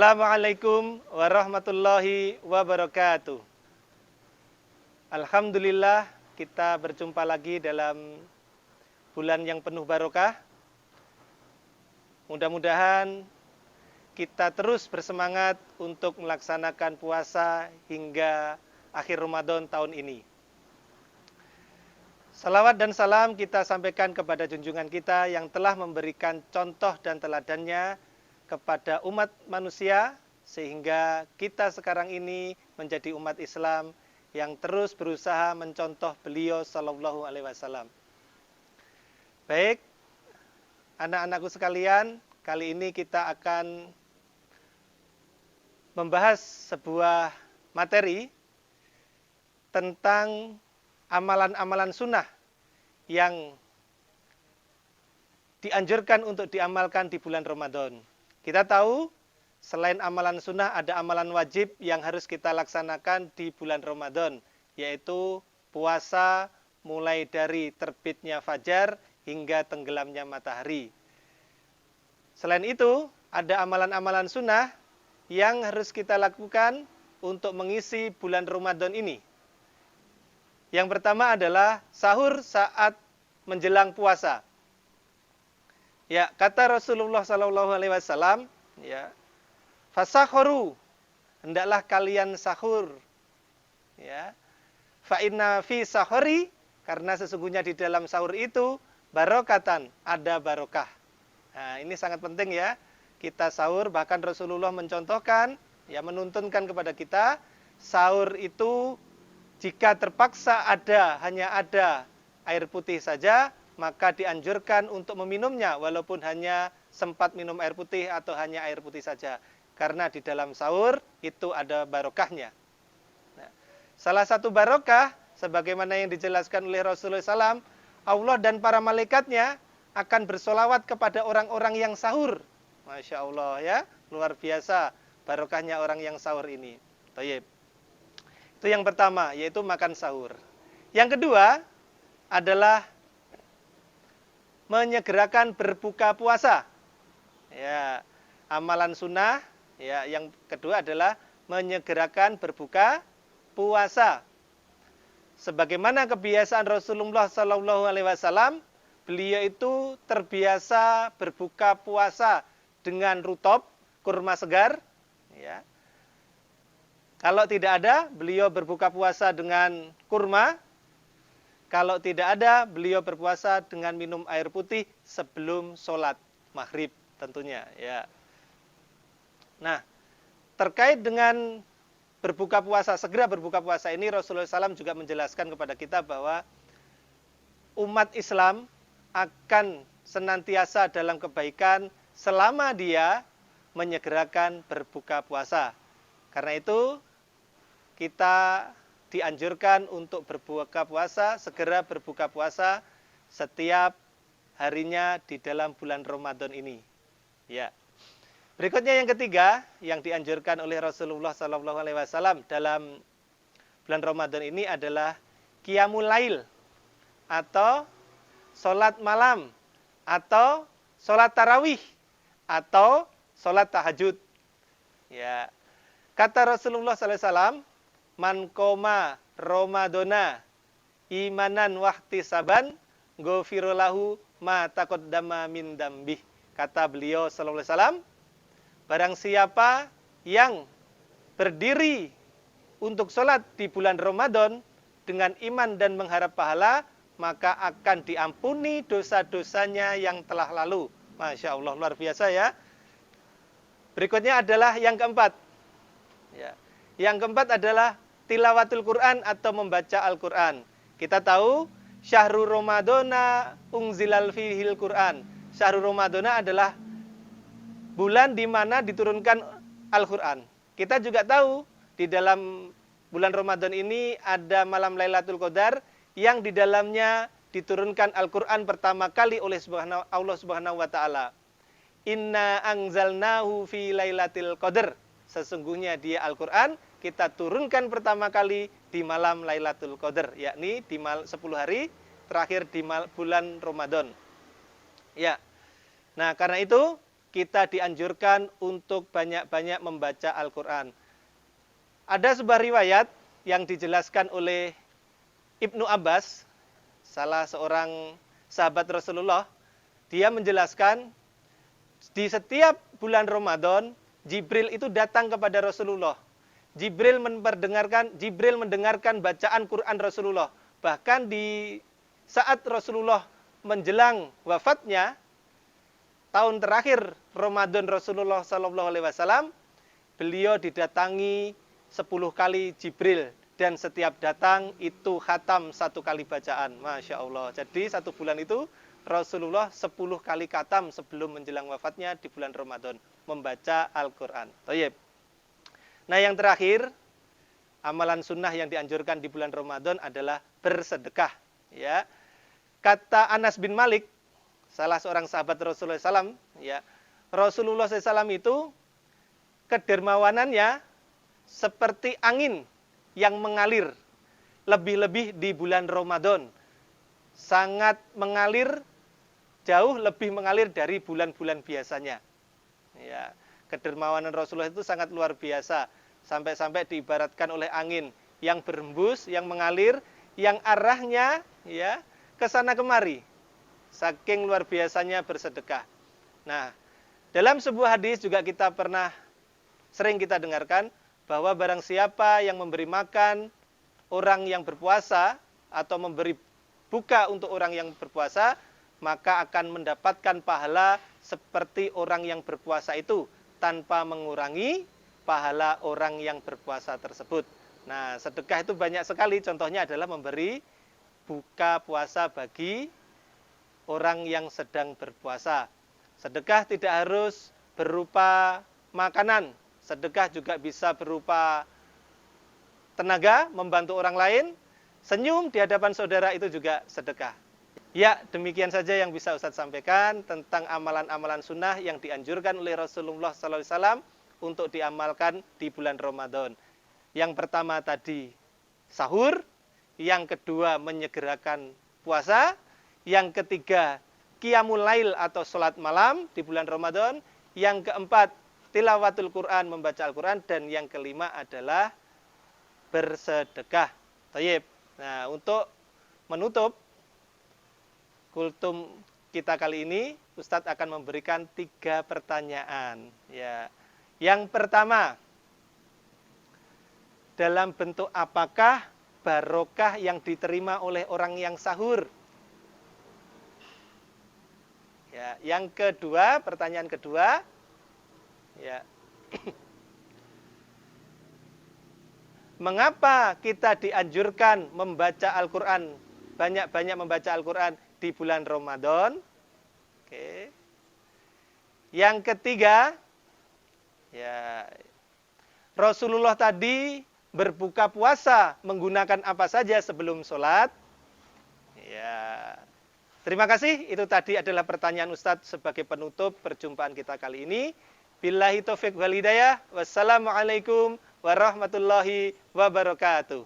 Assalamualaikum warahmatullahi wabarakatuh. Alhamdulillah kita berjumpa lagi dalam bulan yang penuh barokah. Mudah-mudahan kita terus bersemangat untuk melaksanakan puasa hingga akhir Ramadan tahun ini. Salawat dan salam kita sampaikan kepada junjungan kita yang telah memberikan contoh dan teladannya kepada umat manusia, sehingga kita sekarang ini menjadi umat Islam yang terus berusaha mencontoh beliau Sallallahu Alaihi Wasallam. Baik, anak-anakku sekalian, kali ini kita akan membahas sebuah materi tentang amalan-amalan sunnah yang dianjurkan untuk diamalkan di bulan Ramadan. Kita tahu, selain amalan sunnah, ada amalan wajib yang harus kita laksanakan di bulan Ramadan, yaitu puasa mulai dari terbitnya fajar hingga tenggelamnya matahari. Selain itu, ada amalan-amalan sunnah yang harus kita lakukan untuk mengisi bulan Ramadan ini. Yang pertama adalah sahur saat menjelang puasa. Ya, kata Rasulullah Sallallahu Alaihi Wasallam, ya, fasahuru, hendaklah kalian sahur, ya, fa inna fi sahuri, karena sesungguhnya di dalam sahur itu barokatan, ada barokah. Nah, ini sangat penting ya, kita sahur, bahkan Rasulullah mencontohkan, ya, menuntunkan kepada kita, sahur itu jika terpaksa hanya ada air putih saja, maka dianjurkan untuk meminumnya walaupun hanya sempat minum air putih atau hanya air putih saja. Karena di dalam sahur itu ada barokahnya. Nah, salah satu barokah, sebagaimana yang dijelaskan oleh Rasulullah SAW, Allah dan para malaikatnya akan bersolawat kepada orang-orang yang sahur. Masya Allah ya, luar biasa barokahnya orang yang sahur ini. Thayyib. Itu yang pertama, yaitu makan sahur. Yang kedua adalah menyegerakan berbuka puasa. Ya, amalan sunnah, ya, yang kedua adalah menyegerakan berbuka puasa. Sebagaimana kebiasaan Rasulullah Sallallahu Alaihi Wasallam, beliau itu terbiasa berbuka puasa dengan rutop, kurma segar. Ya. Kalau tidak ada, beliau berbuka puasa dengan kurma. Kalau tidak ada, beliau berpuasa dengan minum air putih sebelum sholat maghrib tentunya. Ya. Nah, terkait dengan berbuka puasa, segera berbuka puasa ini, Rasulullah SAW juga menjelaskan kepada kita bahwa umat Islam akan senantiasa dalam kebaikan selama dia menyegerakan berbuka puasa. Karena itu, kita dianjurkan untuk berbuka puasa, segera berbuka puasa setiap harinya di dalam bulan Ramadan ini. Ya. Berikutnya yang ketiga yang dianjurkan oleh Rasulullah SAW dalam bulan Ramadan ini adalah qiyamul lail atau sholat malam atau sholat tarawih atau sholat tahajud. Ya. Kata Rasulullah SAW, man koma Ramadana imanan wahtisaban ghafirolahu ma taqaddama min dambih. Kata beliau sallallahu alaihi wasallam, barang siapa yang berdiri untuk sholat di bulan Ramadan dengan iman dan mengharap pahala, maka akan diampuni dosa-dosanya yang telah lalu. Masya Allah, luar biasa ya. Berikutnya adalah yang keempat. Ya. Yang keempat adalah tilawatul Quran atau membaca Al-Quran. Kita tahu syahrul Ramadana ungzilal fihil Quran. Syahrul Ramadana adalah bulan di mana diturunkan Al-Quran. Kita juga tahu di dalam bulan Ramadan ini ada malam Lailatul Qadar yang di dalamnya diturunkan Al-Quran pertama kali oleh Allah Subhanahu wa taala. Inna anzalnahu fi lailatul qadar. Sesungguhnya dia Al-Quran kita turunkan pertama kali di malam Lailatul Qadar, yakni di 10 hari terakhir di bulan Ramadan. Ya. Nah, karena itu kita dianjurkan untuk banyak-banyak membaca Al-Quran. Ada sebuah riwayat yang dijelaskan oleh Ibnu Abbas, salah seorang sahabat Rasulullah. Dia menjelaskan, di setiap bulan Ramadan, Jibril itu datang kepada Rasulullah. Jibril mendengarkan bacaan Quran Rasulullah. Bahkan di saat Rasulullah menjelang wafatnya, tahun terakhir Ramadan Rasulullah SAW, beliau didatangi 10 kali Jibril. Dan setiap datang itu khatam 1 kali bacaan. Masya Allah. Jadi 1 bulan itu Rasulullah 10 kali khatam sebelum menjelang wafatnya di bulan Ramadan. Membaca Al-Quran. Thayyib. Nah yang terakhir, amalan sunnah yang dianjurkan di bulan Ramadan adalah bersedekah. Ya, kata Anas bin Malik, salah seorang sahabat Rasulullah SAW, ya, Rasulullah SAW itu kedermawanannya seperti angin yang mengalir, lebih-lebih di bulan Ramadan. Sangat mengalir, jauh lebih mengalir dari bulan-bulan biasanya. Ya, kedermawanan Rasulullah itu sangat luar biasa. Sampai-sampai diibaratkan oleh angin yang berembus, yang mengalir, yang arahnya ya ke sana kemari. Saking luar biasanya bersedekah. Nah, dalam sebuah hadis juga kita sering kita dengarkan bahwa barang siapa yang memberi makan orang yang berpuasa atau memberi buka untuk orang yang berpuasa, maka akan mendapatkan pahala seperti orang yang berpuasa itu tanpa mengurangi pahala orang yang berpuasa tersebut. Nah, sedekah itu banyak sekali. Contohnya adalah memberi buka puasa bagi orang yang sedang berpuasa. Sedekah tidak harus berupa makanan. Sedekah juga bisa berupa tenaga, membantu orang lain. Senyum di hadapan saudara itu juga sedekah. Ya, demikian saja yang bisa Ustadz sampaikan tentang amalan-amalan sunnah yang dianjurkan oleh Rasulullah SAW untuk diamalkan di bulan Ramadan. Yang pertama tadi sahur, yang kedua menyegerakan puasa, yang ketiga qiyamul lail atau sholat malam di bulan Ramadan, yang keempat tilawatul Quran, membaca Al-Quran, dan yang kelima adalah bersedekah. Thayyib. Nah, untuk menutup kultum kita kali ini, Ustadz akan memberikan 3 pertanyaan. Ya. Yang pertama, dalam bentuk apakah barokah yang diterima oleh orang yang sahur? Ya, yang kedua, pertanyaan kedua, ya. Mengapa kita dianjurkan membaca Al-Quran, banyak-banyak membaca Al-Quran di bulan Ramadan? Oke. Yang ketiga, ya, Rasulullah tadi berbuka puasa menggunakan apa saja sebelum sholat? Ya, terima kasih. Itu tadi adalah pertanyaan Ustadz sebagai penutup perjumpaan kita kali ini. Billahi taufiq wal hidayah. Wassalamualaikum warahmatullahi wabarakatuh.